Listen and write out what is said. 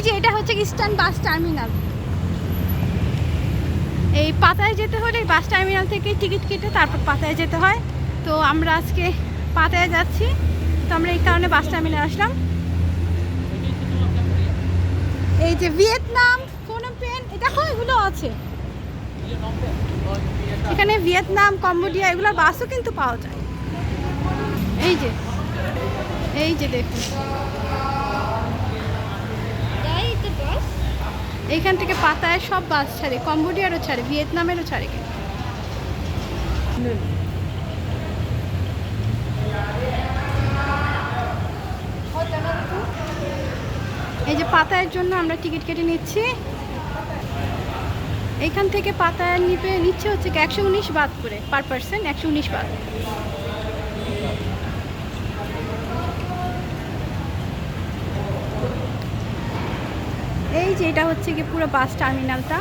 যে এটা হচ্ছে ইস্টার্ন বাস টার্মিনাল। এই পাতায় যেতে হলে বাস টার্মিনাল থেকে টিকিট কেটে তারপর পাতায় যেতে হয়। তো আমরা আজকে পাতায় যাচ্ছি, তো আমরা এই কারণে বাস টার্মিনাল আসলাম। এই যে ভিয়েতনাম, ফোনম পেন, দেখো এগুলো আছে এখানে। ভিয়েতনাম, কম্বোডিয়া এগুলোর বাসও কিন্তু পাওয়া যায়। এই যে দেখুন, এইখান থেকে পাতায় সব বাস ছাড়ে, কম্বোডিয়ারও ছাড়ে, ভিয়েতনামেরও ছাড়ে। এই যে পাতায়ের জন্য আমরা টিকিট কেটে নিচ্ছি। এইখান থেকে পাতায় নিচ্ছে হচ্ছে 119 বাত করে পার পার্সন, 119 বাত। এই যে এটা হচ্ছে কি পুরো বাস টার্মিনালটা।